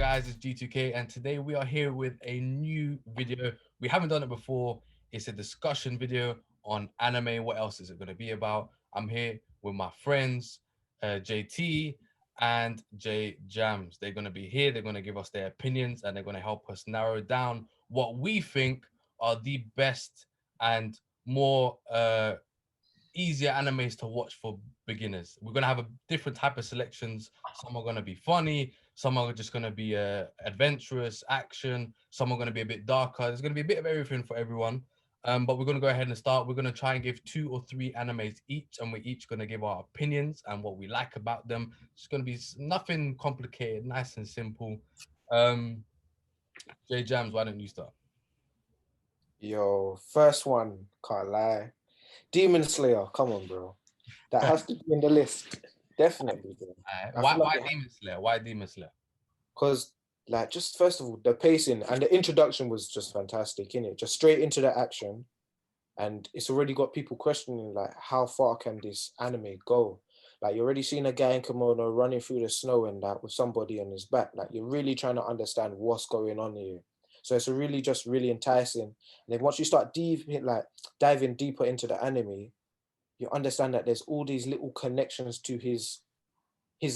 guys, it's G2K, and today we are here with a new video. We haven't done it before. It's a discussion video on anime. What else is it going to be about? I'm here with my friends, JT and J Jams. They're going to be here. They're going to give us their opinions and they're going to help us narrow down what we think are the best and more easier animes to watch for beginners. We're gonna have a different type of selections. Some are gonna be funny, some are just gonna be adventurous, action, some are gonna be a bit darker. There's gonna be a bit of everything for everyone. But we're gonna go ahead and start. We're gonna try and give 2 or 3 animes each, and we're each gonna give our opinions and what we like about them. It's gonna be nothing complicated, nice and simple. Um, J Jams, why don't you start? Yo, first one, can't lie. Demon Slayer, come on, bro. That has to be in the list. Definitely, bro. I Why feel like why Demon Slayer? Why Demon Slayer? because like just first of all, the pacing and the introduction was just fantastic, innit? Just straight into the action. And it's already got people questioning like how far can this anime go? Like you're already seeing a guy in kimono running through the snow and that with somebody on his back. Like you're really trying to understand what's going on here. So it's really just really enticing. And then once you start diving deeper into the anime, you understand that there's all these little connections to his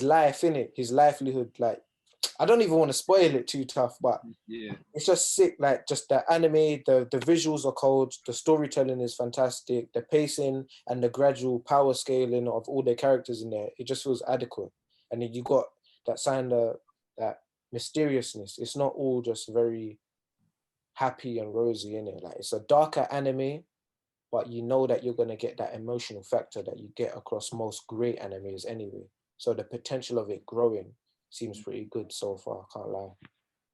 life in it, his livelihood. Like I don't even want to spoil it too tough, but Yeah, it's just sick. Like just the anime, the visuals are cold, the storytelling is fantastic, the pacing and the gradual power scaling of all the characters in there, it just feels adequate. And then you got that sign of that mysteriousness. It's not all just very happy and rosy in it. Like it's a darker anime, but you know that you're gonna get that emotional factor that you get across most great animes anyway. So the potential of it growing seems pretty good so far. Can't lie.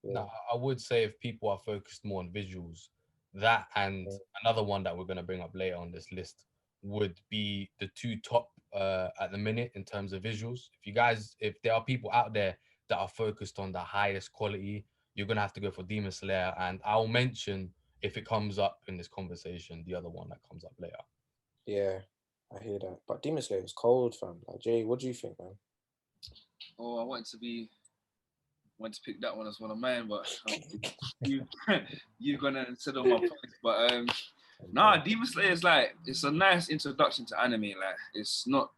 Yeah. Now, I would say if people are focused more on visuals, that and another one that we're going to bring up later on this list would be the two top at the minute in terms of visuals. If there are people out there that are focused on the highest quality, you're going to have to go for Demon Slayer. And I'll mention, if it comes up in this conversation, the other one that comes up later. Yeah, I hear that. But Demon Slayer is cold, fam. Like Jay, what do you think, man? oh, I wanted to pick that one as one of mine, but you you're gonna settle my points. But nah, Demon Slayer is like it's a nice introduction to anime. Like it's not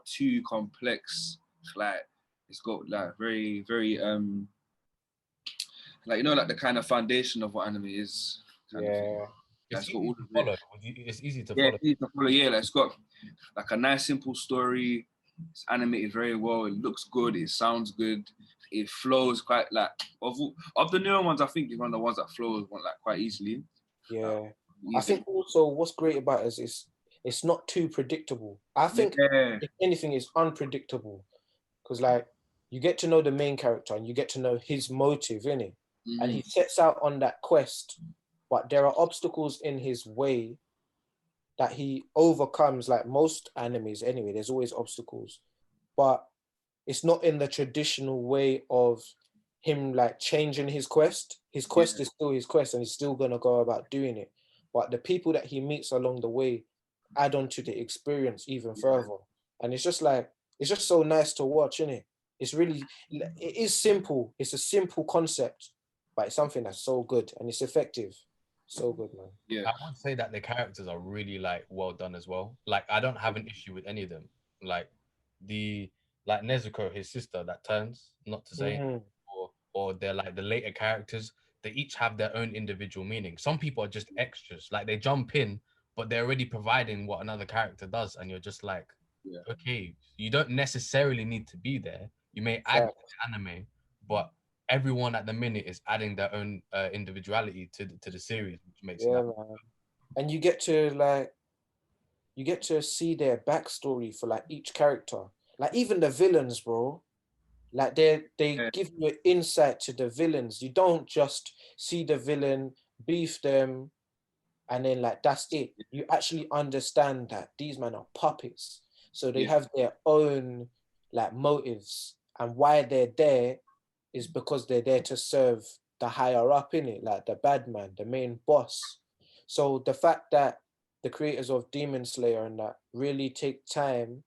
too complex. Like it's got like very like like the kind of foundation of what anime is. Kind of thing. Yeah, Like, It's it's got easy all to of it. follow. It's easy to Yeah, follow. it's easy to follow. Yeah, like, it's got like a nice simple story. It's animated very well. It looks good. It sounds good. It flows quite like of the newer ones. I think it's one of the ones that flows like quite easily. Uh, yeah. I easily. think also what's great about it is it's not too predictable. I think Yeah. if anything is unpredictable because like you get to know the main character and you get to know his motive in it, and Mm-hmm. he sets out on that quest, but there are obstacles in his way that he overcomes. Like most animes, anyway, there's always obstacles, but it's not in the traditional way of him like changing his quest. His quest Yeah. is still his quest and he's still gonna go about doing it. But the people that he meets along the way add on to the experience even Yeah. further. And it's just like it's just so nice to watch, isn't it? It's really it is simple. It's a simple concept, but it's something that's so good and it's effective. So good, man. Yeah. I would say that the characters are really like well done as well. Like I don't have an issue with any of them. Like the like Nezuko, his sister that turns, not to say, Mm-hmm. or they're like the later characters. They each have their own individual meaning. Some people are just extras, like they jump in, but they're already providing what another character does, and you're just like, Yeah. okay, you don't necessarily need to be there. You may add to Fact. the anime, but everyone at the minute is adding their own individuality to the series, which makes it Yeah, that. man. And you get to see their backstory for like each character. Like even the villains, bro. Like they Yeah. give you an insight to the villains. You don't just see the villain, beef them, and then like that's it. You actually understand that these men are puppets. So they Yeah. have their own like motives. And why they're there is because they're there to serve the higher up in it, like the bad man, the main boss. So the fact that the creators of Demon Slayer and that really take time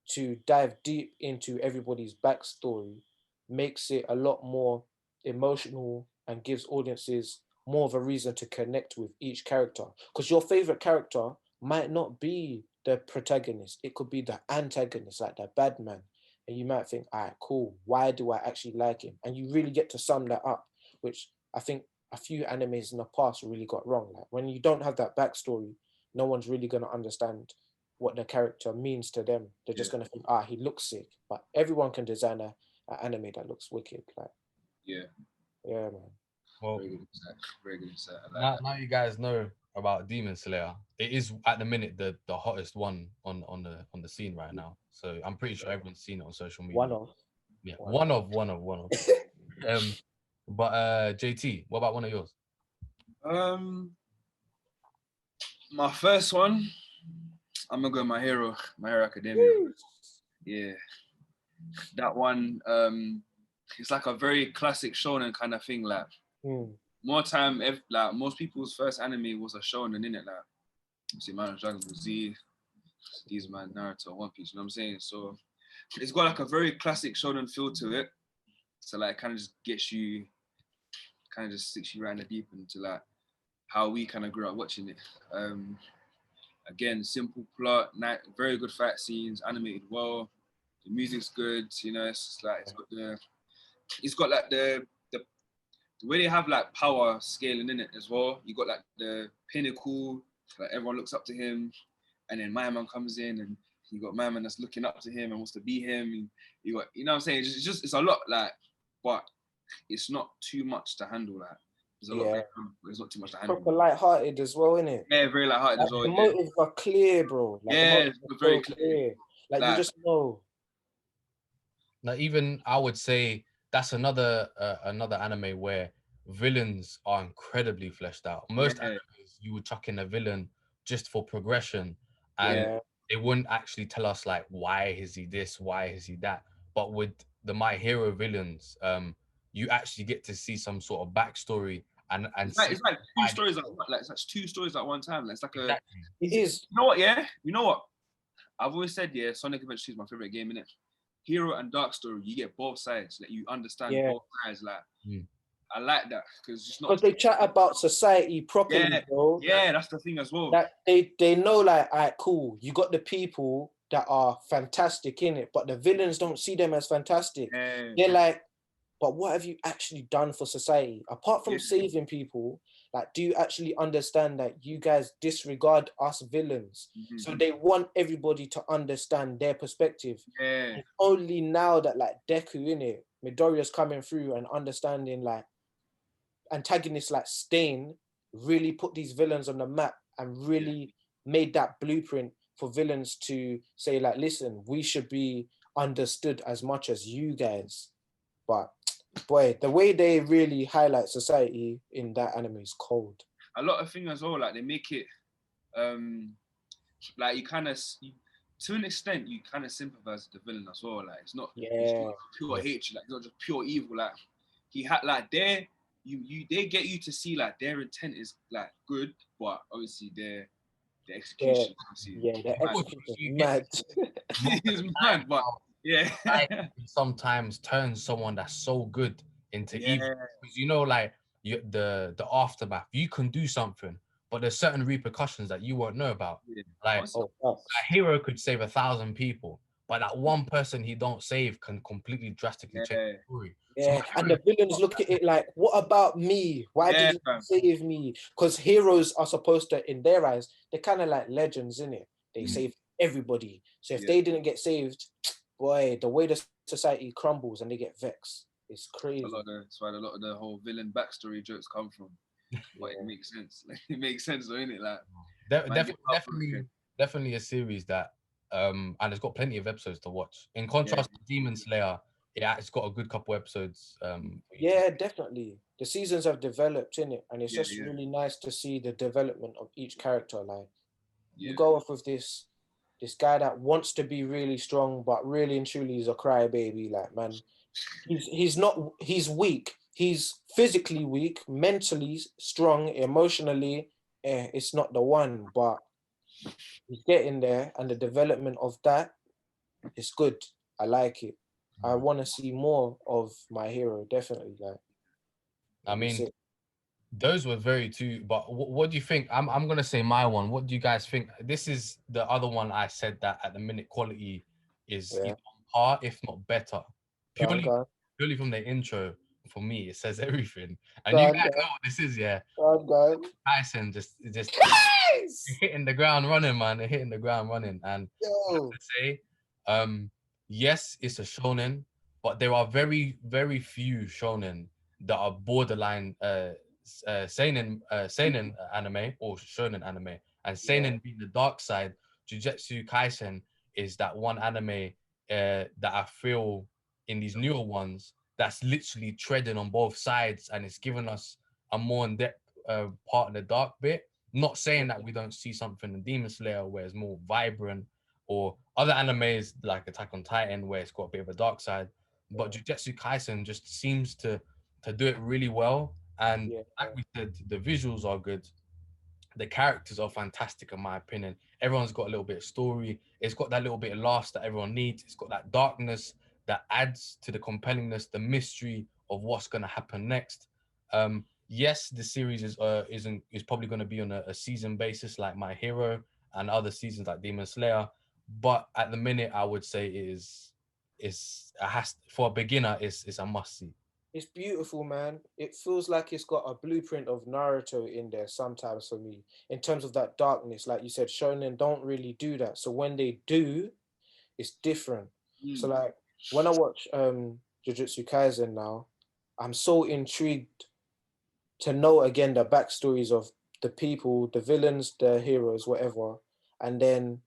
to dive deep into everybody's backstory makes it a lot more emotional and gives audiences more of a reason to connect with each character. Because your favorite character might not be the protagonist, it could be the antagonist, like the bad man. And you might think, all right, cool, why do I actually like him? And you really get to sum that up, which I think a few animes in the past really got wrong. Like when you don't have that backstory, no one's really going to understand what the character means to them. They're just going to think, he looks sick. But everyone can design an anime that looks wicked. Like, Yeah. Yeah, man. Well, Very good insight. Very good insight. I now, like that. now you guys know about Demon Slayer. It is at the minute the hottest one on the scene right now. So I'm pretty sure everyone's seen it on social media. One of. Yeah, One one of. But JT, what about one of yours? My first one, I'm gonna go My Hero Academia. Yeah, that one. It's like a very classic shonen kind of thing. Like more time, like most people's first anime was a shonen, innit? Like, you see, man, Dragon Ball Z, these man, Naruto, One Piece. You know what I'm saying? So it's got like a very classic shonen feel to it. So like, kind of just gets you, kind of just sticks you right in the deep into like how we kind of grew up watching it. Again, simple plot, very good fight scenes, animated well. The music's good, you know. It's like it's got like the way they have like power scaling in it as well. You got like the pinnacle, like everyone looks up to him, and then my man comes in, and you got my man that's looking up to him and wants to be him. And you got, you know what I'm saying? It's a lot, like, but it's not too much to handle. Like, there's a lot. There's not too much to handle. Proper light-hearted as well, innit? Yeah, very light-hearted as well. The motives are clear, bro. Like, yeah, it's very clear. Like you just know. Now, even I would say that's another anime where villains are incredibly fleshed out. Most animes, you would chuck in a villain just for progression, and they wouldn't actually tell us like, why is he this, why is he that. But with the My Hero villains, you actually get to see some sort of backstory and it's like two stories it's like two stories at one time. Like, it's like it is. You know what? Yeah, you know what? I've always said, yeah, Sonic Adventure 2 is my favorite game, innit? Hero and Dark Story, you get both sides. Like, you understand both sides. Like, I like that because they chat about society properly, bro. Yeah, that's the thing as well. That they know, like, all right, cool. You got the people that are fantastic in it, but the villains don't see them as fantastic. They're like, but what have you actually done for society apart from saving people? Like, do you actually understand that you guys disregard us villains? So they want everybody to understand their perspective. And only now that like Deku in it, Midoriya's coming through and understanding like antagonists like Stain really put these villains on the map and really made that blueprint for villains to say like, listen, we should be understood as much as you guys. But boy, the way they really highlight society in that anime is cold. A lot of things as well, like they make it, like you kind of, to an extent, you kind of sympathize with the villain as well. Like it's not pure hatred, like it's not just pure evil. Like he had like they get you to see like their intent is like good, but obviously the execution. The execution is mad. It's mad, but. Yeah, sometimes turns someone that's so good into evil, because you know, like the aftermath. You can do something, but there's certain repercussions that you won't know about. Like a hero could save 1,000 people, but that one person he don't save can completely drastically change the story. And the villains look at it like, what about me? Why did you save me? Because heroes are supposed to, in their eyes, they're kind of like legends, innit? They save everybody. So if they didn't get saved, boy, the way the society crumbles and they get vexed, it's crazy. That's why a lot of the whole villain backstory jokes come from. But it makes sense. Like, it makes sense, though, innit? Like, definitely a series that, and it's got plenty of episodes to watch. In contrast to Demon Slayer, it's got a good couple episodes. Definitely. The seasons have developed, innit? And it's just really nice to see the development of each character. Like, you go off with this guy that wants to be really strong, but really and truly is a crybaby. Like, man, he's weak. He's physically weak, mentally strong, emotionally, it's not the one, but he's getting there, and the development of that is good. I like it. I want to see more of My Hero, definitely. Like, I It'd be mean, sick. those were very two. But what do you think? I'm gonna say my one. What do you guys think? This is the other one I said that at the minute quality is Yeah. on par, if not better. Go on, Purely go on. purely from the intro, for me, it says everything. And Go you on, guys go know what this is, yeah. on, go on. Tyson just Guys! hitting the ground running, man. They're hitting the ground running. And I have Yo. to say, yes, it's a shonen, but there are very, very few shonen that are borderline seinen anime or shonen anime. And seinen being the dark side, Jujutsu Kaisen is that one anime that I feel in these newer ones that's literally treading on both sides, and it's given us a more in-depth part of the dark bit. Not saying that we don't see something in Demon Slayer where it's more vibrant, or other animes like Attack on Titan where it's got a bit of a dark side, but Jujutsu Kaisen just seems to do it really well. And Yeah. like we said, the visuals are good. The characters are fantastic in my opinion. Everyone's got a little bit of story. It's got that little bit of laughs that everyone needs. It's got that darkness that adds to the compellingness, the mystery of what's going to happen next. Yes, the series is probably going to be on a season basis like My Hero and other seasons like Demon Slayer, but at the minute I would say is it has, for a beginner, it's a must see. It's beautiful, man. It feels like it's got a blueprint of Naruto in there sometimes for me, in terms of that darkness. Like you said, shonen don't really do that. So when they do, it's different. So like when I watch Jujutsu Kaisen now, I'm so intrigued to know again the backstories of the people, the villains, the heroes, whatever. And then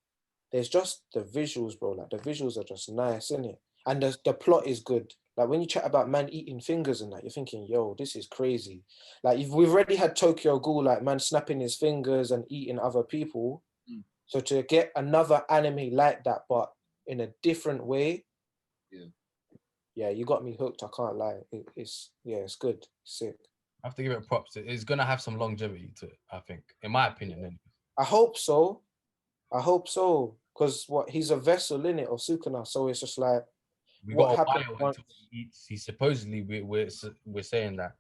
there's just the visuals, bro. Like the visuals are just nice, isn't it? And the plot is good. Like when you chat about man eating fingers and that, you're thinking, yo, this is crazy. Like we've already had Tokyo Ghoul, like man snapping his fingers and eating other people. So to get another anime like that, but in a different way, yeah, you got me hooked. I can't lie. It's good. Sick. I have to give it props. It's gonna have some longevity to it, I think, in my opinion. Anyway. I hope so. I hope so. Because what he's a vessel in it of Sukuna. So it's just like We what got a happened while once. until he eats. He supposedly we're saying that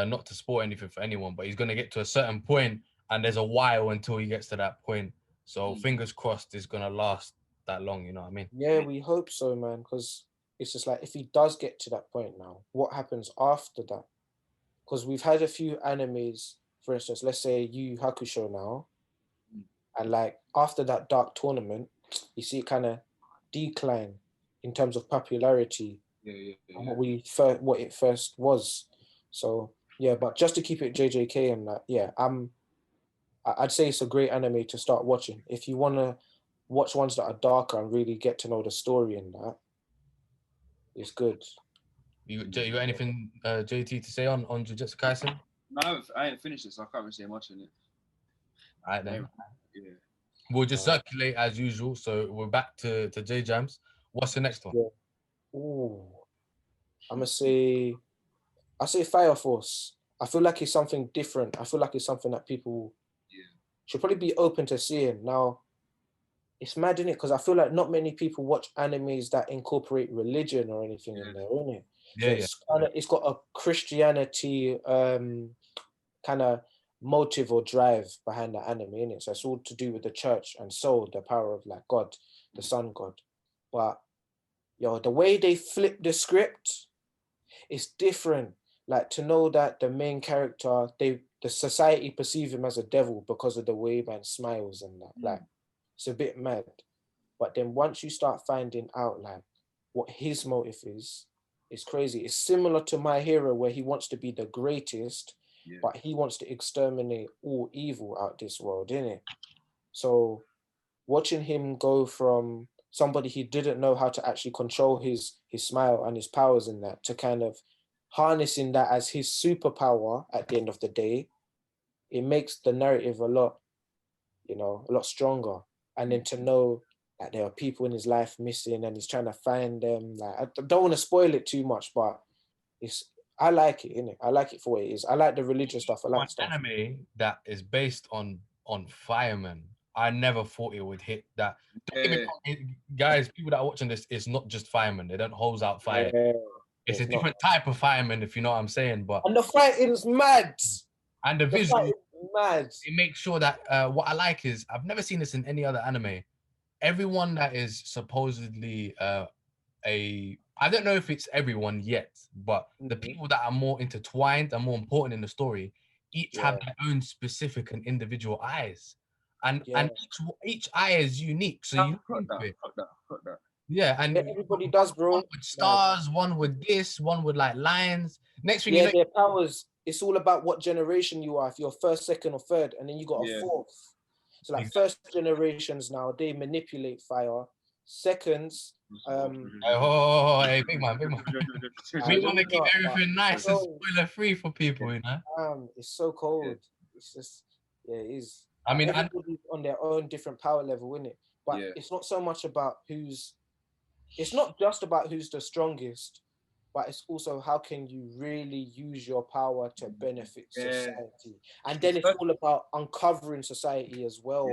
not to spoil anything for anyone, but he's gonna get to a certain point, and there's a while until he gets to that point. So fingers crossed, it's gonna last that long. You know what I mean? Yeah, we hope so, man. Because it's just like if he does get to that point now, what happens after that? Because we've had a few animes, for instance, let's say Yu Hakusho now, and like after that dark tournament, you see it kind of decline in terms of popularity and what it first was. So yeah, but just to keep it JJK and that, yeah, I'd say it's a great anime to start watching if you want to watch ones that are darker and really get to know the story in that. It's good. You got anything, JT, to say on Jujutsu Kaisen? No, I ain't finished it, so I can't really say much on it. All right then. Yeah. We'll just circulate as usual. So we're back to J Jams. What's the next one? Yeah. Ooh, I'm gonna say, I say Fire Force. I feel like it's something different. I feel like it's something that people should probably be open to seeing. Now, it's mad, isn't it? Because I feel like not many people watch animes that incorporate religion or anything in there, isn't it? So it's got a Christianity kind of motive or drive behind the anime, innit? So it's all to do with the church and soul, the power of like God, the sun God. But yo, the way they flip the script, it's different. Like to know that the main character, the society perceive him as a devil because of the way man smiles and that. Like it's a bit mad. But then once you start finding out like what his motive is, it's crazy. It's similar to My Hero where he wants to be the greatest, but he wants to exterminate all evil out this world, innit? So watching him go from somebody he didn't know how to actually control his smile and his powers in that to kind of harnessing that as his superpower at the end of the day, it makes the narrative a lot stronger. And then to know that there are people in his life missing and he's trying to find them. Like I don't want to spoil it too much, but I like it, innit? I like it for what it is. I like the religious stuff. I like stuff. Anime that is based on firemen. I never thought it would hit that. Don't get me wrong, guys, people that are watching this, it's not just firemen. They don't hose out fire. Yeah. It's a It's not. different type of fireman, if you know what I'm saying. But And the fighting's mad. and the The visual, fighting's mad. it makes sure that what I like is I've never seen this in any other anime. Everyone that is supposedly I don't know if it's everyone yet, but the people that are more intertwined and more important in the story each have their own specific and individual eyes, and each eye is unique. So you look into it. Yeah, and everybody does, bro. One with stars, one with this, one with like lines. Next thing you know, their powers. It's all about what generation you are. If you're first, second, or third, and then you got a fourth. So like first generations now, they manipulate fire. Seconds, hey, big man. We want to keep everything nice and spoiler free for people, you know. It's so cold. It's just, it is. I mean, everybody's on their own different power level, isn't it? But it's not so much about it's not just about who's the strongest, but it's also how can you really use your power to benefit society. And then it's all about uncovering society as well.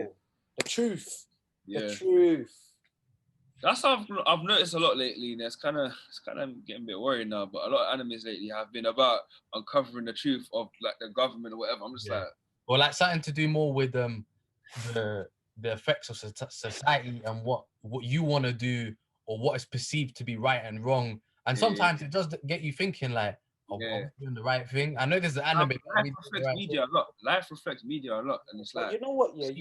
The truth. The truth. That's what I've noticed a lot lately. It's kind of getting a bit worried now, but a lot of animes lately have been about uncovering the truth of like the government or whatever. I'm just like, or like something to do more with the effects of society and what you want to do or what is perceived to be right and wrong. And sometimes it does get you thinking like, are we doing the right thing? I know there's an anime. Life reflects media a lot. Life reflects media a lot, and it's like, you know what? Yeah,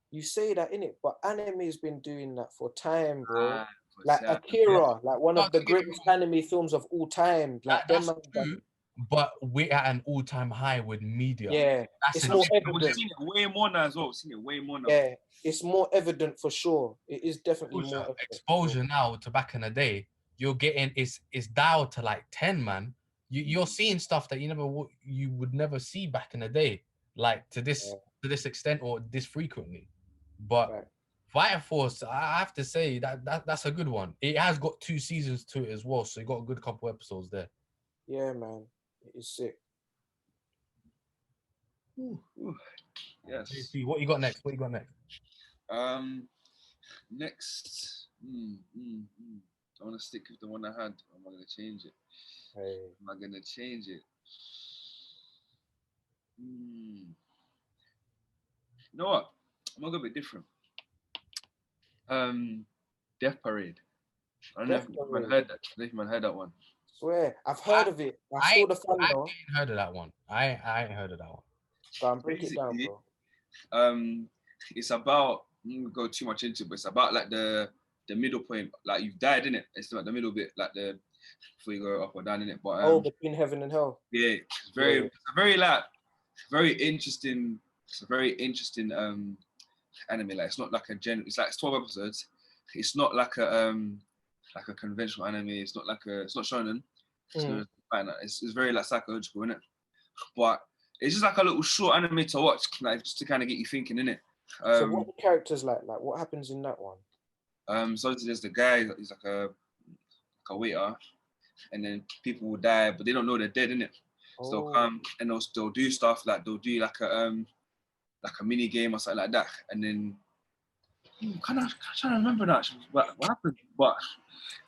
you say that in it, but anime has been doing that for time, bro. Like Akira, like one of the greatest anime films of all time. Like that's true, but we're at an all-time high with media. Yeah, it's more evident. We've seen it way more now as well. We've seen it way more now. Yeah, it's more evident for sure. It is definitely more evident. Exposure now to back in the day. You're getting it's dialed to like 10, man. You're seeing stuff that you would never see back in the day, like to this extent or this frequently. But Fire Force, I have to say that's a good one. It has got 2 seasons to it as well, so you got a good couple episodes there. Yeah, man, it is sick. Yes. What you got next? Next, I want to stick with the one I had. Or am I going to change it? Am I going to change it? You know what? I'm going to go a bit different. Death Parade. I don't know if you heard that one. Swear, I've heard of it. I saw the thumbnail. I ain't heard of that one. I ain't heard of that one. Go and break it down, bro. It's about, I'm not gonna go too much into it, but it's about like the middle point. Like you've died, innit? It's like the middle bit, like before you go up or down, innit? But between heaven and hell. Yeah, it's very interesting. It's a very interesting anime. Like it's not like it's 12 episodes. It's not like a conventional anime. It's not shonen. It's very like psychological, innit? But it's just like a little short anime to watch, like just to kind of get you thinking, innit? So what are the characters like? Like what happens in that one? So there's the guy. He's like a waiter, and then people will die, but they don't know they're dead, innit? So they'll come and they'll do stuff like they'll do like a mini game or something like that, and then I'm trying to remember that what happened, but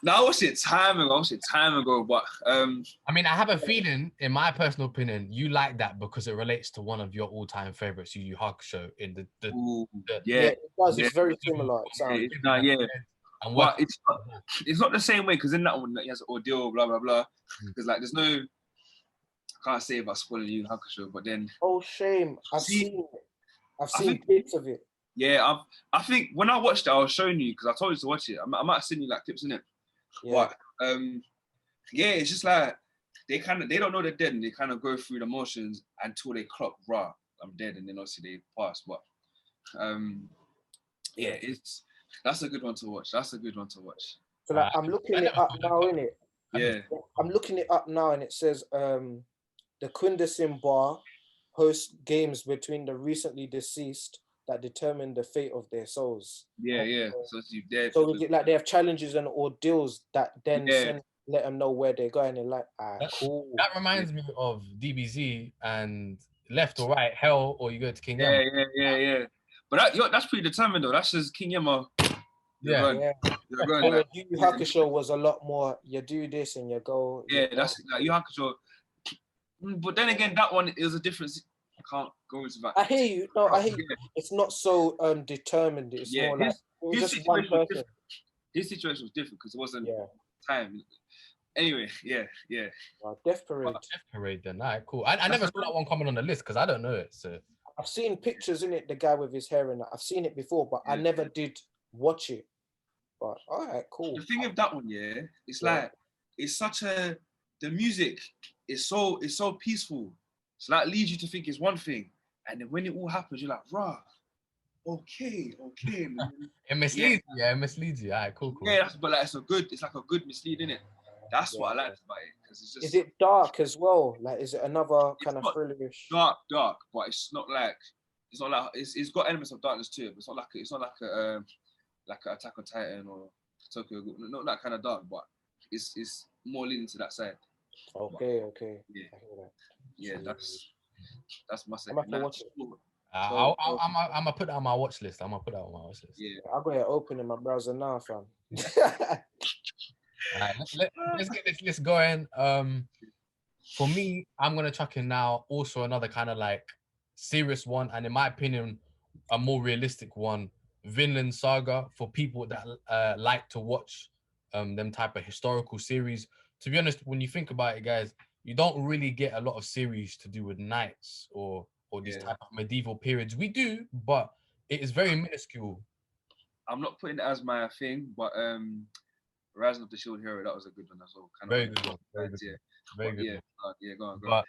now I watched it time ago. But I mean, I have a feeling, in my personal opinion, you like that because it relates to one of your all-time favorites, Yu Yu Hakusho. In the it does. It's very similar. And what it's not the same way, because in that one he has an ordeal, blah blah blah. Because like there's no, I can't say about spoiling Yu Yu Hakusho, but then shame. I've seen bits of it. Yeah, I think when I watched it, I was showing you because I told you to watch it. I might have seen you like clips in it. Yeah. But it's just like they don't know they're dead, and they kind of go through the motions until they clock, rah, I'm dead, and then obviously they pass. But that's a good one to watch. So like, I'm looking it up now, innit? Yeah. I'm looking it up now, and it says the Kundasin Bar hosts games between the recently deceased that determine the fate of their souls. Yeah. So you're dead. So like they have challenges and ordeals that then let them know where they're going. And like, cool. That reminds me of DBZ and left or right, hell, or you go to King Yama. Yeah. But that's predetermined though. That's just King Yama. You're Yeah. going. Yeah. You're going. Whereas Like, Yu Yu Hakusho was a lot more. You do this and you go. yeah, that's like you have to show. But then again, that one is a difference. I can't go into that. I hear you. No, I hear you. Yeah, It's not so determined. It's yeah. more like it was His just one situation was person. different. His situation was different because it wasn't Yeah. time. Anyway, yeah. Death Parade. Death Parade then. Alright, cool. I never saw that one coming on the list because I don't know it. So I've seen pictures in it, the guy with his hair in it. I've seen it before, but I Yeah. never did watch it. But all right, cool. The thing of that one, yeah, it's Yeah. like it's such a the music is so peaceful. It's like leads you to think it's one thing, and then when it all happens, you're like, rah, okay. Man. it misleads you. Yeah, it misleads you. Alright, cool. Yeah, but like it's like a good misleading it. That's what I Yeah. liked about it because it's just Is it dark as well? Like, is it another kind of not thrillerish? dark, but it's not like it's got elements of darkness too. But it's not like a Attack on Titan or Tokyo, not that kind of dark, but it's more leaning to that side. Okay. Yeah. I hear that. Yeah, that's my I'm second. gonna watch it. I'm gonna put that on my watch list. I'm gonna put that on my watch list. Yeah. I'll go ahead and open in my browser now, fam. Alright, let's get this list going. For me, I'm gonna chuck in now also another kind of like serious one, and in my opinion, a more realistic one. Vinland Saga for people that like to watch them type of historical series. To be honest, when you think about it, guys, you don't really get a lot of series to do with knights or these type of medieval periods. We do, but it is very minuscule. I'm not putting it as my thing, but Rising of the Shield Hero, that was a good one as well. Very good one. Very good. Yeah. Very good. One. Yeah, go on. But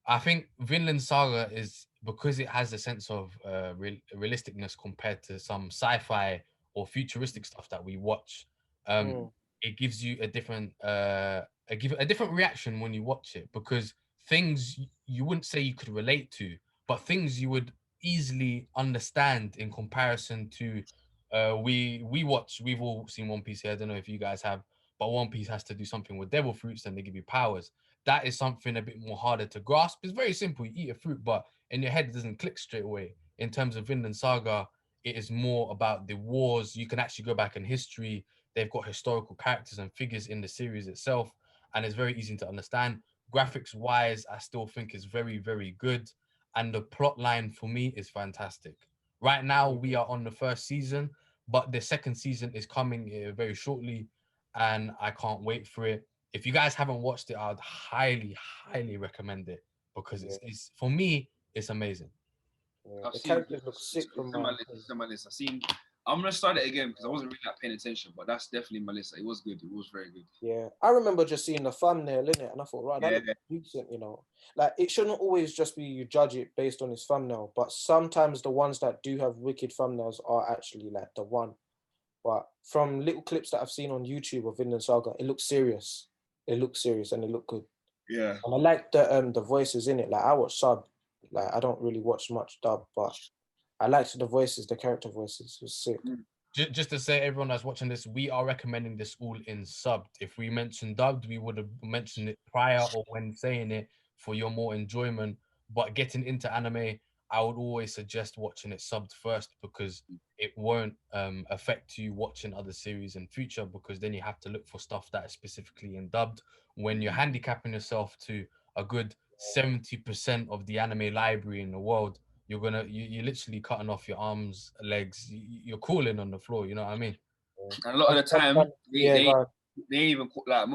I think Vinland Saga is because it has a sense of realisticness compared to some sci-fi or futuristic stuff that we watch. It gives you a different reaction when you watch it because things you wouldn't say you could relate to, but things you would easily understand in comparison to we've all seen One Piece here. I don't know if you guys have, but One Piece has to do something with devil fruits and they give you powers. That is something a bit more harder to grasp. It's very simple. You eat a fruit, but in your head, it doesn't click straight away. In terms of Vinland Saga, it is more about the wars. You can actually go back in history. They've got historical characters and figures in the series itself, and it's very easy to understand. Graphics wise, I still think is very, very good. And the plot line for me is fantastic. Right now, we are on the first season, but the second season is coming very shortly, and I can't wait for it. If you guys haven't watched it, I'd highly, highly recommend it because it's for me, it's amazing. Yeah. The characters look sick from my list. I'm gonna start it again because I wasn't really that paying attention, but that's definitely my list. It was good. It was very good. Yeah, I remember just seeing the thumbnail in it, and I thought, right, that looks decent. You know, like it shouldn't always just be you judge it based on its thumbnail, but sometimes the ones that do have wicked thumbnails are actually like the one. But from little clips that I've seen on YouTube of Vinland Saga, it looks serious. It looks serious and it looked good. Yeah. And I like the voices in it. Like I watch sub, like I don't really watch much dub, but I liked the voices, the character voices. It was sick. Just to say, everyone that's watching this, we are recommending this all in subbed. If we mentioned dubbed, we would have mentioned it prior or when saying it for your more enjoyment. But getting into anime, I would always suggest watching it subbed first because it won't affect you watching other series in future because then you have to look for stuff that is specifically in dubbed. When you're handicapping yourself to a good 70% of the anime library in the world, you're literally cutting off your arms, legs. You're crawling on the floor. You know what I mean? And a lot of the time, they even like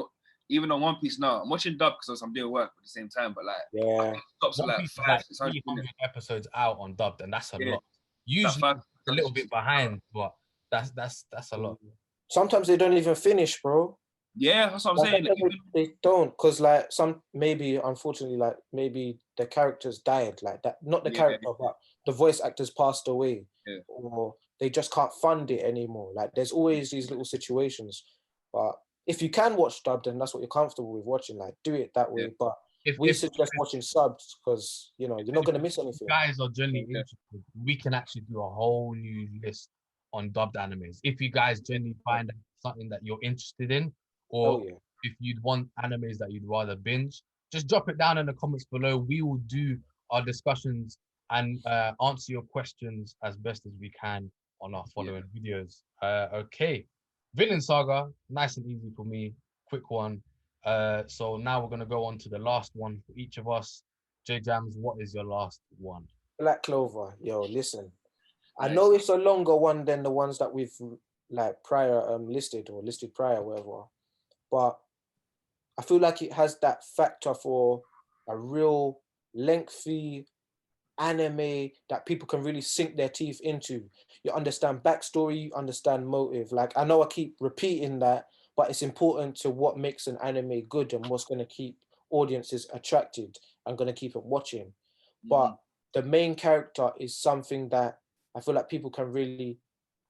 even on One Piece now. I'm watching dub because I'm doing work at the same time, but like stops One like Piece 500 300 episodes out on dubbed, and that's a lot. Usually like a little bit behind, but that's a lot. Sometimes they don't even finish, bro. Yeah, that's what I'm saying. They don't, because like unfortunately, like maybe the characters died, like that. Not the character, but the voice actors passed away, or they just can't fund it anymore. Like there's always these little situations. But if you can watch dubbed, then that's what you're comfortable with watching. Like do it that way. But we suggest watching subs because you're not going to miss anything. If guys are genuinely interested, we can actually do a whole new list on dubbed animes. If you guys genuinely find something that you're interested in, or if you'd want animes that you'd rather binge, just drop it down in the comments below. We will do our discussions and answer your questions as best as we can on our following videos. Okay, Vinland Saga, nice and easy for me, quick one. So now we're gonna go on to the last one for each of us. J Jams, what is your last one? Black Clover, yo, listen. I Nice. know it's a longer one than the ones that we've like prior listed or listed prior, whatever. But I feel like it has that factor for a real lengthy anime that people can really sink their teeth into. You understand backstory, you understand motive. Like I know I keep repeating that, but it's important to what makes an anime good and what's going to keep audiences attracted and going to keep them watching. But the main character is something that I feel like people can really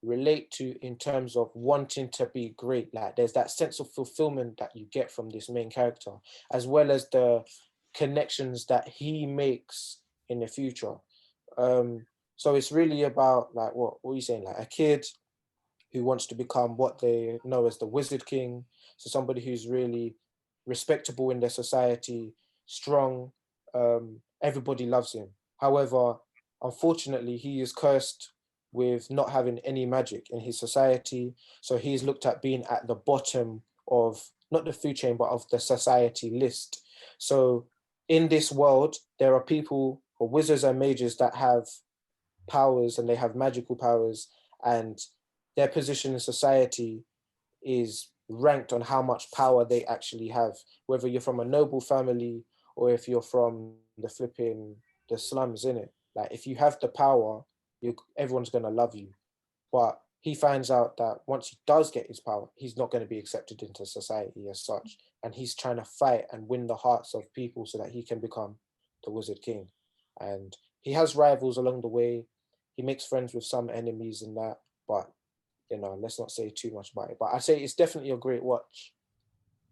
relate to in terms of wanting to be great. Like there's that sense of fulfillment that you get from this main character, as well as the connections that he makes in the future. So it's really about like what are you saying? Like a kid who wants to become what they know as the Wizard King. So somebody who's really respectable in their society, strong. Everybody loves him. However, unfortunately, he is cursed with not having any magic in his society. So he's looked at being at the bottom of not the food chain, but of the society list. So in this world, there are people or wizards and mages that have powers and they have magical powers, and their position in society is ranked on how much power they actually have, whether you're from a noble family or if you're from the slums in it. Like if you have the power, everyone's gonna love you. But he finds out that once he does get his power, he's not going to be accepted into society as such. And he's trying to fight and win the hearts of people so that he can become the Wizard King. And he has rivals along the way. He makes friends with some enemies and that, but let's not say too much about it. But I say it's definitely a great watch.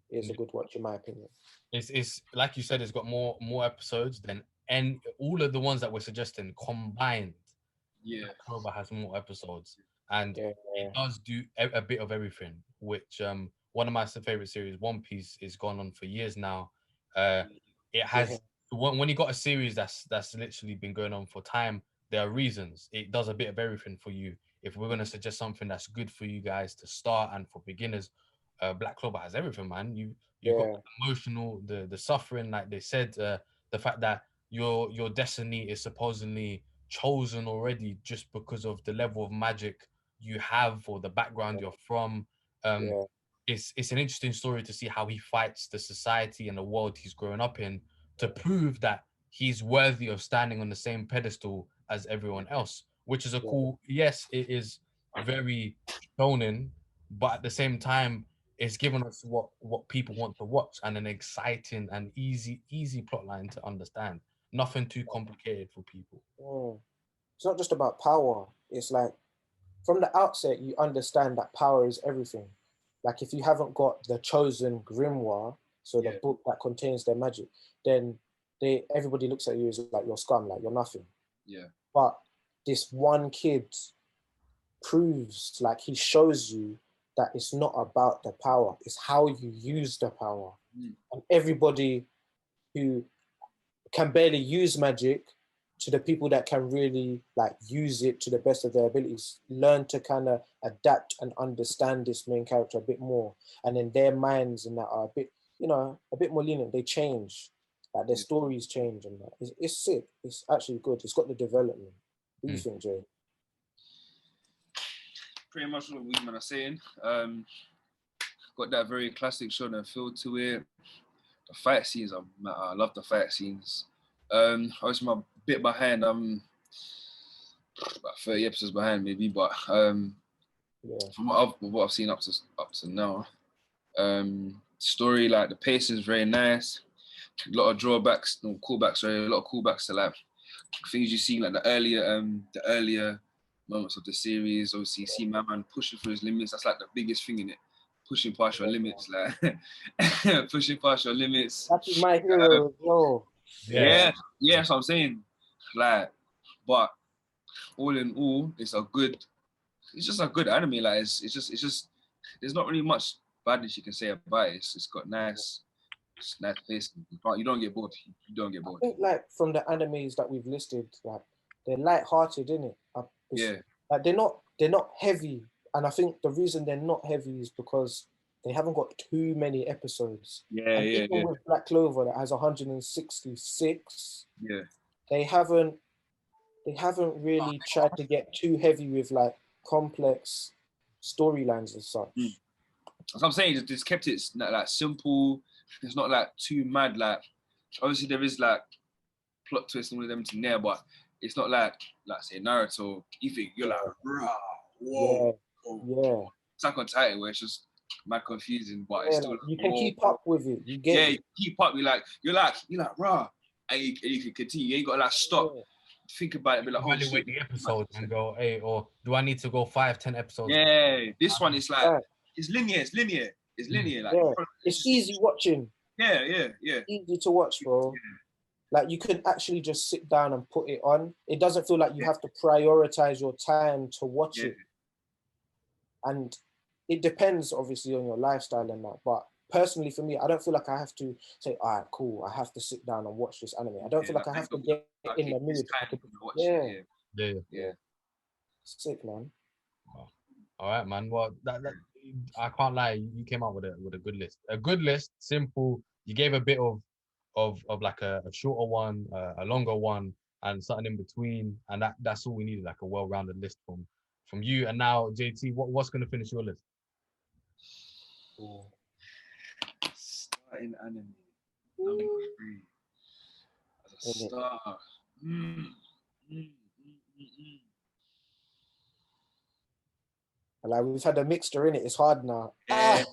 It's a good watch in my opinion. It's like you said, it's got more episodes than and all of the ones that we're suggesting combined. Yeah. Clover has more episodes, and Yeah. it does do a bit of everything. Which one of my favorite series, One Piece, is gone on for years now. It Yeah. has when you got a series that's literally been going on for time. There are reasons it does a bit of everything for you. If we're gonna suggest something that's good for you guys to start and for beginners, Black Clover has everything, man. You got Yeah. the emotional, the suffering, like they said, the fact that your destiny is supposedly chosen already just because of the level of magic you have or the background you're from. Um, Yeah. it's an interesting story to see how he fights the society and the world he's grown up in to prove that he's worthy of standing on the same pedestal as everyone else, which is a Yeah. cool. Yes, it is very shonen, but at the same time, it's given us what people want to watch and an exciting and easy plot line to understand. Nothing too complicated for people. Mm. It's not just about power. It's like from the outset, you understand that power is everything. Like if you haven't got the chosen grimoire, so the Yeah. book that contains their magic, then everybody looks at you as like you're scum, like you're nothing. Yeah. But this one kid proves, like he shows you that it's not about the power, it's how you use the power. And everybody who can barely use magic to the people that can really like use it to the best of their abilities learn to kind of adapt and understand this main character a bit more, and then their minds and that are a bit a bit more lenient. They change, like their Yeah. stories change, and that it's sick. It's actually good. It's got the development. What do you Mm. think, Jay? Pretty much what we man are saying. Got that very classic shonen feel to it. The fight scenes are I love the fight scenes. Obviously I'm a bit behind. I'm about 30 episodes behind maybe, but Yeah. from what I've seen up to now, story like the pace is very nice. A lot of drawbacks, no callbacks, sorry, a lot of callbacks to like things you see like the earlier moments of the series. Obviously, you see my man pushing through his limits. That's like the biggest thing in it. Pushing past your limits, like pushing past your limits. That's my hero as well. Yeah. Yeah, that's what I'm saying. Like, but all in all, it's just a good anime. Like, it's just, there's not really much bad that you can say about it. It's got nice pace. You don't get bored. You don't get I bored. think like from the animes that we've listed, like they're light-hearted, innit? Yeah. Like they're not heavy, and I think the reason they're not heavy is because they haven't got too many episodes. Yeah, And yeah, even yeah, with Black Clover that has 166, yeah. they haven't really tried to get too heavy with like complex storylines and such. Mm. As I'm saying, just kept it like simple. It's not like too mad. Like obviously there is like plot twists and all of them in there, but it's not like say Naruto. You think you're like, rah, whoa, whoa. Yeah. Attack on Titan where it's just mad confusing, but it's still Like, you like, can whoa. keep up with it. You get it. You keep up. You're like rah, and you can continue. You ain't got to like stop. Yeah. Think about it, be like, oh shit. Evaluate the episode and go, hey, or do I need to go 5-10 episodes? Yeah, this one is like Right. it's linear. Like Yeah. It's easy watching. Yeah. Easy to watch, bro. Like you can actually just sit down and put it on. It doesn't feel like you have to prioritize your time to watch it. And it depends obviously on your lifestyle and that. But personally for me, I don't feel like I have to say, all right, cool, I have to sit down and watch this anime. I don't feel like I have to get in the mood. Yeah. Sick, man. All right, man. Well, that I can't lie. You came out with a good list. A good list, simple. You gave a bit of like a shorter one, a longer one, and something in between, and that's all we needed, like a well-rounded list from you. And now, JT, what's going to finish your list? Starting anime number 3 as a star. Like we've had a mixture in it. It's hard now. Yeah.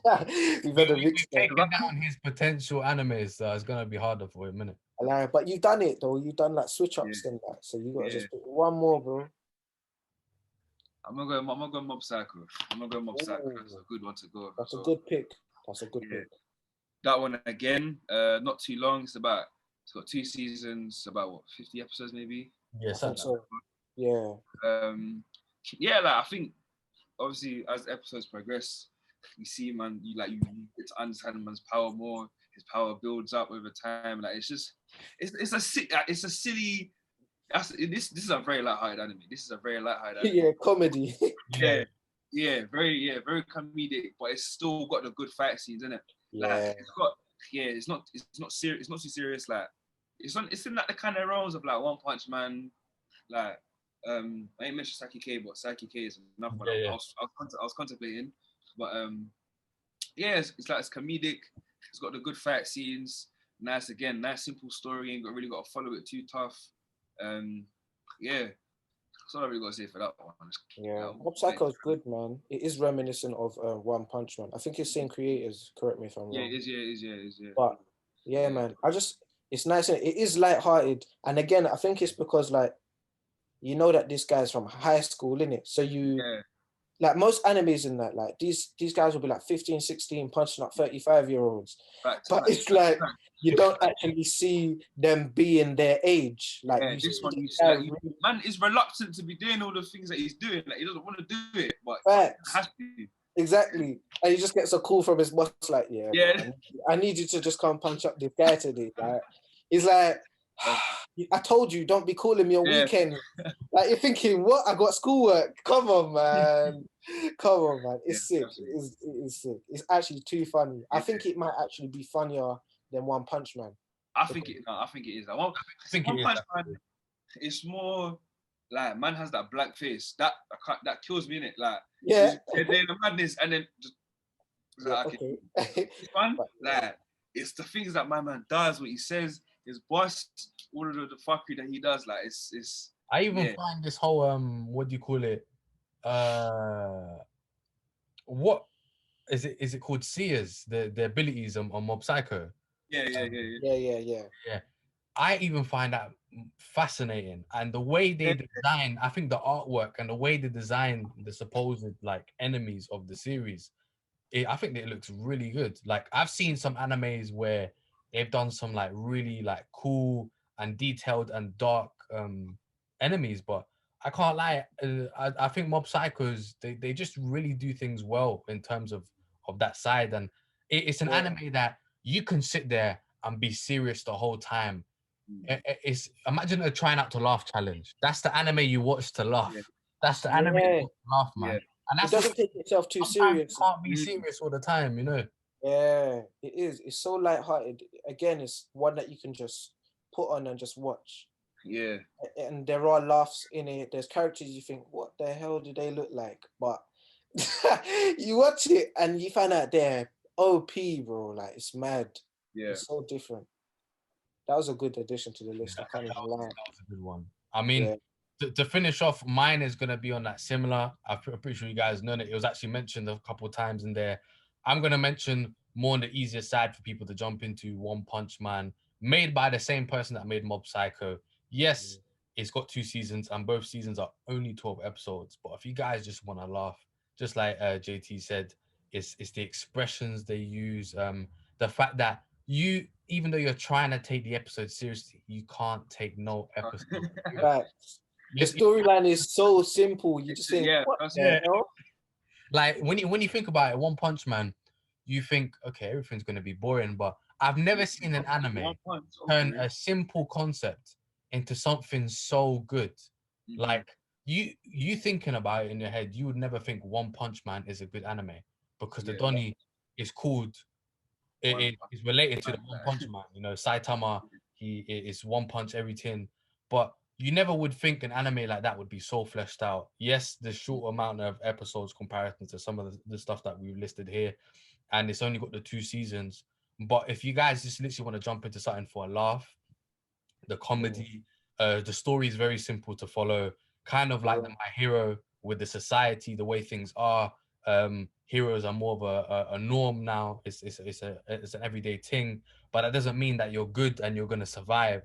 We've had a mixture. Taking down his potential animes, so it's gonna be harder for a minute. Like, but you've done it though. You've done like switch ups and that. So you gotta just pick one more, bro. I'm gonna go Mob Psycho. That's a good one to go. That's a good pick. Pick. That one again, not too long. It's got 2 seasons, about what, 50 episodes maybe. Yes, I think so. Yeah. Like I think obviously as episodes progress, you see man, you get to understand man's power more. His power builds up over time. Like it's a silly. This is a very light-hearted anime. Yeah, comedy. Very comedic, but it's still got the good fight scenes in it. Yeah. It's not serious. It's not too serious. Like it's in like the kind of realms of like One Punch Man. Like I ain't mentioned Saki K, but Saki K is another one I was contemplating. But it's like it's comedic. It's got the good fight scenes. Nice simple story. Ain't really got to follow it too tough. That's all I really got to say for that one. Yeah, Mob Psycho is good, man. It is reminiscent of One Punch Man. I think it's same creators. Correct me if I'm wrong. Yeah, it is. But yeah, man, it's nice. It is light-hearted, and again, I think it's because like you know that this guy's from high school, innit? So like most animes in that, like these guys will be like 15, 16, punching up 35-year-olds. But it's like you don't actually see them being their age. Like this one, man is reluctant to be doing all the things that he's doing. Like he doesn't want to do it, but he has to. Exactly. And he just gets a call from his boss, like, man, I need you to just come punch up this guy today. Like, he's like, I told you, don't be calling me on weekend. Like, you're thinking, what? I got schoolwork. Come on, man. It's sick. It is sick. It's actually too funny. I think it might actually be funnier than One Punch Man. I think it is. One Punch Man, it's more like man has that black face that kills me in it. Like they're the madness, and then just it's fun. Like it's the things that my man does, what he says, his boss, all of the fuckery that he does. Like it's. I even find this whole what do you call it? What is it? Is it called seers? The abilities on Mob Psycho. Yeah. I even find that fascinating, and the way they design, I think the artwork and the way they design the supposed like enemies of the series, I think it looks really good. Like I've seen some animes where they've done some like really like cool and detailed and dark enemies, but I can't lie. I think Mob Psychos they just really do things well in terms of that side, and it's an anime that you can sit there and be serious the whole time. It's imagine a try not to laugh challenge. That's the anime you watch to laugh. That's the anime Yeah, laugh, Yeah. man. And it that's doesn't take itself too sometimes you serious. can't be serious all the time, you know. Yeah, it is. It's so lighthearted. Again, it's one that you can just put on and just watch. Yeah. And there are laughs in it. There's characters you think, what the hell do they look like? But you watch it and you find out they're OP, bro. Like, it's mad. Yeah. It's so different. That was a good addition to the list. I can't even lie. That was a good one. I mean, Yeah. to finish off, mine is gonna be on that similar. I'm pretty sure you guys know it. It was actually mentioned a couple of times in there. I'm gonna mention more on the easier side for people to jump into. One Punch Man, made by the same person that made Mob Psycho. Yes, it's got 2 seasons, and both seasons are only 12 episodes. But if you guys just want to laugh, just like JT said, it's the expressions they use, the fact that you, even though you're trying to take the episode seriously, you can't take no episode. Right. The storyline is so simple. You just think, Yeah, what that's the hell? Like when you think about it, One Punch Man, you think, okay, everything's gonna be boring, but I've never seen an anime turn a simple concept into something so good. Like you thinking about it in your head, you would never think One Punch Man is a good anime because the Donnie is called, it is related to the One Punch Man. You know, Saitama, he is one punch everything, but you never would think an anime like that would be so fleshed out. Yes, the short amount of episodes comparison to some of the stuff that we've listed here, and it's only got the 2 seasons. But if you guys just literally want to jump into something for a laugh, the comedy, the story is very simple to follow, kind of like the My Hero with the society, the way things are. Heroes are more of a norm now. It's an everyday thing, but that doesn't mean that you're good and you're gonna survive.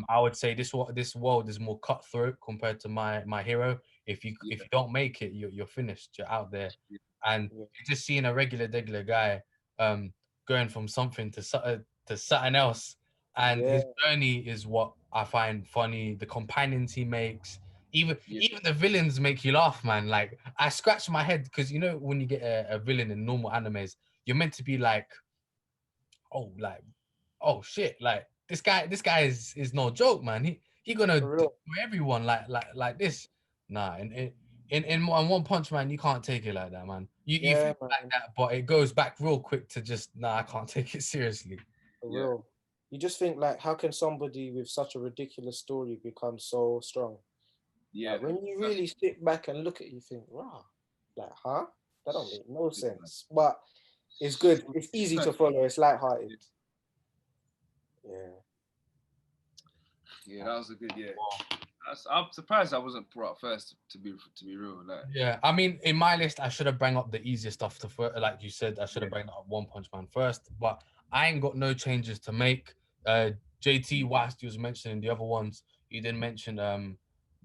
I would say this world is more cutthroat compared to My Hero. If you don't make it, you're finished. You're out there, and you're just seeing a regular guy going from something to something else, and his journey is what I find funny. The companions he makes, even the villains make you laugh, man. Like I scratch my head because you know when you get a villain in normal animes, you're meant to be like, oh, like, oh shit, like this guy is no joke, man. He gonna destroy everyone like this. Nah, in One Punch Man, you can't take it like that, man. You think like that, but it goes back real quick to just nah, I can't take it seriously. For real. You just think like, how can somebody with such a ridiculous story become so strong? Yeah. Like, when you really sit back and look at it, you think, wow, like, huh? That don't make no sense. But it's good. It's easy to follow. It's lighthearted. Yeah. Yeah, that was a good I'm surprised I wasn't brought first. To be real, like. Yeah, I mean, in my list, I should have bring up the easiest stuff like you said. I should have bring up One Punch Man first, but I ain't got no changes to make. JT, whilst you was mentioning the other ones, you didn't mention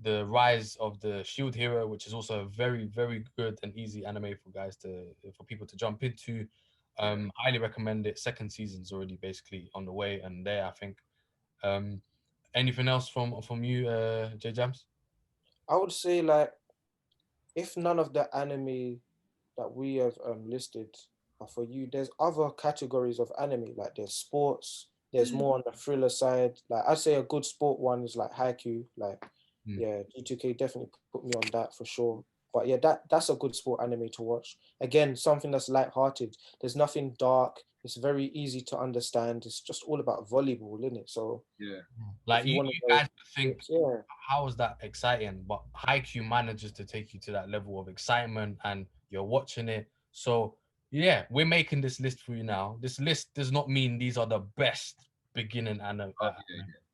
the Rise of the Shield Hero, which is also a very good and easy anime for people to jump into. Highly recommend it. Second season's already basically on the way and there, I think. Anything else from you, J Jams? I would say, like, if none of the anime that we have listed are for you, there's other categories of anime. Like, there's sports. There's more on the thriller side. Like, I'd say a good sport one is like Haikyuu. Like, G2K definitely put me on that for sure. But yeah, that's a good sport anime to watch. Again, something that's light-hearted. There's nothing dark. It's very easy to understand. It's just all about volleyball, isn't it? So like you guys think, yeah, how is that exciting? But Haikyuu manages to take you to that level of excitement, and you're watching it. So yeah, we're making this list for you now. This list does not mean these are the best beginning anime.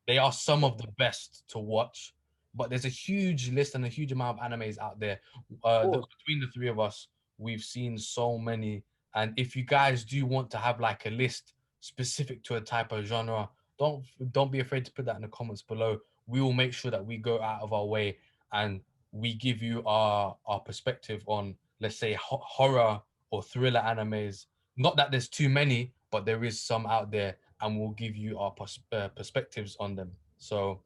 They are some of the best to watch, but there's a huge list and a huge amount of animes out there. Between the three of us, we've seen so many. And if you guys do want to have like a list specific to a type of genre, don't be afraid to put that in the comments below. We will make sure that we go out of our way and we give you our perspective on, let's say, horror or thriller animes. Not that there's too many, but there is some out there, and we'll give you our perspectives on them. So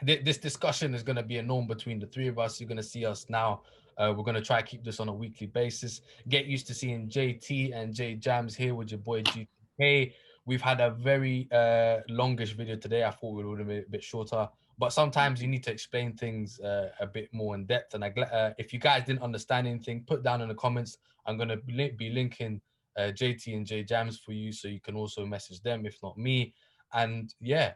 this discussion is going to be a norm between the three of us. You're going to see us now. We're going to try to keep this on a weekly basis. Get used to seeing JT and J Jams here with your boy GTK. We've had a very longish video today. I thought we would have been a bit shorter, but sometimes you need to explain things a bit more in depth. And if you guys didn't understand anything, put down in the comments. I'm gonna be linking JT and J Jams for you, so you can also message them, if not me. And yeah,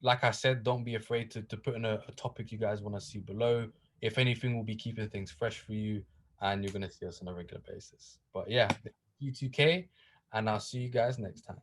like I said, don't be afraid to put in a topic you guys want to see below. If anything, we'll be keeping things fresh for you, and you're gonna see us on a regular basis. But yeah, U2K, and I'll see you guys next time.